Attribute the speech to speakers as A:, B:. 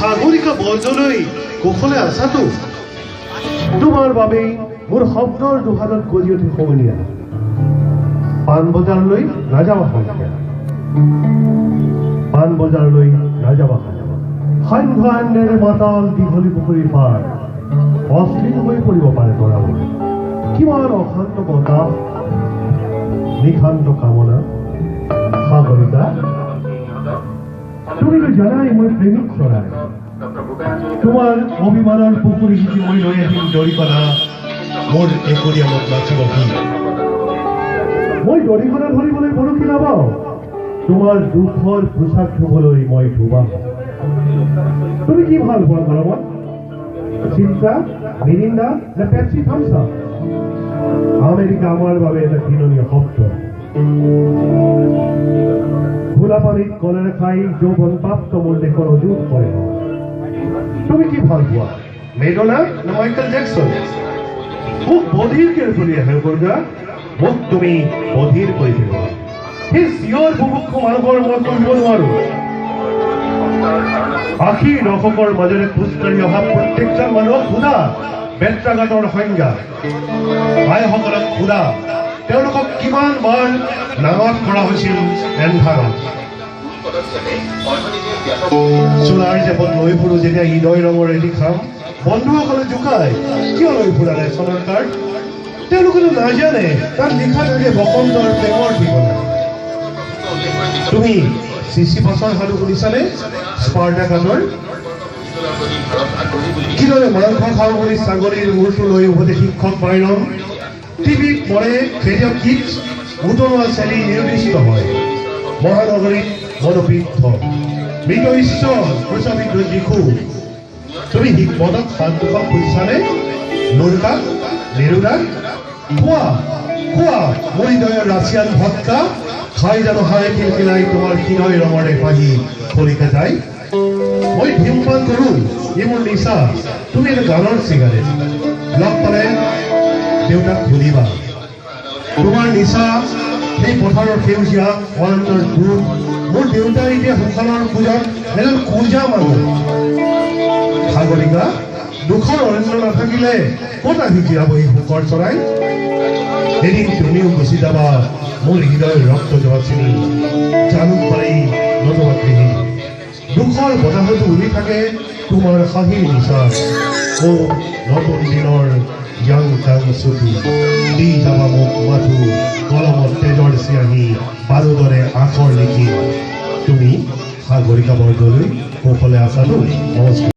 A: সাগৰিকা বৰদলৈ কুশলে আছাতো? তোমাৰ বাবেই মোৰ শব্দৰ দুহাৰত গজি উঠি সমনীয়া। পাণবজাৰলৈ নাযাবা সন্ধিয়া, পাণবজাৰলৈ নাযাবা সন্ধ্যা আন্ধাৰে মাতাল দীঘলী পুখুৰীৰ পাৰ অশ্লীল হৈ পৰিব পাৰে তৰাবোৰ। কিমান অশান্ত বতাহ, নিশান্ত কামনা। সাগৰিকা, তুমিতো জানাই মই প্ৰেমিক চৰাই। তোমাৰ অভিমানৰ পুখুৰী সিঁচি মই লৈ আহিম দৰিকণা, মোৰ একুৰিয়ামত নাচিব কি। মই দৰিকণা ধৰিবলৈ বৰশী নাবাওঁ, তোমাৰ দুখৰ পোছাক ধুবলৈ মই ধুবাম। তুমি কি ভাল পোৱা গৰমত? চিন্তা, মিৰিণ্ডা নে পেপচি থামছা? আমেৰিকা আমাৰ বাবে এটা ঘৃণনীয় শব্দ। খোলা পানীত কলেৰে খাই যৌৱন প্ৰাপ্ত মোৰ দেশৰ অযুত কৰে। তুমি কি ভাল পোৱা, মেডোনা নে মাইকেল জেকসন? মোক বধিৰ কৰি চলি আহে গৰ্গা, মোক তুমি বধিৰ কৰি দিবা। সেই চিঞৰ বুভুক্ষ মানুহৰ মই কৰিব নোৱাৰো। আশী দশকৰ মাজেৰে খোজকাঢ়ি অহা প্ৰত্যেকজন মানুহক সোধা বেত্ৰাঘাতৰ সংজ্ঞা। আইসকলক সোধা তেওঁলোকক কিমান বাৰ নাঙত কৰা হৈছিল এন্ধাৰত। চোলাৰ জেপত লৈ ফুৰো যেতিয়া হৃদয় ৰঙৰ এটি খাম, বন্ধুসকলে জোকায় কিয় লৈ ফুৰা নাই চনৰ কাৰ্ড? তেওঁলোকেতো নাজানে তাত লিখা থাকে বসন্তৰ প্ৰেমৰ ঠিকনা। তুমি চিচি পাছৰ সাধু শুনিছানে? স্পাৰ্টাকাছৰ কিদৰে মাংস খাওঁ বুলি ছাগলীৰ মূৰটো লৈ উভতে শিক্ষক বাইৰন। টিভিত পৰে ৰেডিঅ' কিডছ, উতলোৱা চেলি নিৰ্দিষ্ট হয়। মহানগৰীত মনোপীঠ মৃত ঈশ্বৰ প্ৰচাৰিত যীশু। তুমি হিকমতক হাত দুখন খুজিছানে? নুৰকাক, নিৰুদাক খোৱা খোৱা মোৰ হৃদয়ৰ ৰাছিয়ান ভটকা খাই জানো হাই কিলকিলাই তোমাৰ হৃদয় ৰঙৰে পাহি খৰিকা যায়। মই ধূমপান কৰো, ই মোৰ নিচা, তুমি এটা গানৰ চিগাৰেট। লগ পালে দেউতাক ভুলিবা। তোমাৰ নিচা সেই পথাৰৰ সেউজীয়া অৰণ্যৰ দুখ। মোৰ দেউতাই এতিয়া শুকানৰ পূজাত এজন পূজা মানুহ। সাগৰিকা, দুখৰ অৰণ্য নাথাকিলে ক'ত আহি জীয়াব এই শোকৰ চৰাই? এদিন তুমিও গুচি যাবা মোৰ হৃদয়ৰ ৰক্ত জমা চিনি, জালুক পাৰি নতুবা কৃষি। দুখৰ বতাহতো উৰি থাকে তোমাৰ হাঁহিৰ নিচান। ও নতুন দিনৰ য়াং টাং ছুটি দি যাবা মোক মাথো কলমত তেজৰ চিয়াহী বাৰুদৰে আখৰ লিখি। তুমি সাগৰিকা বৰদলৈ কুশলে আছাতো? নমস্কাৰ।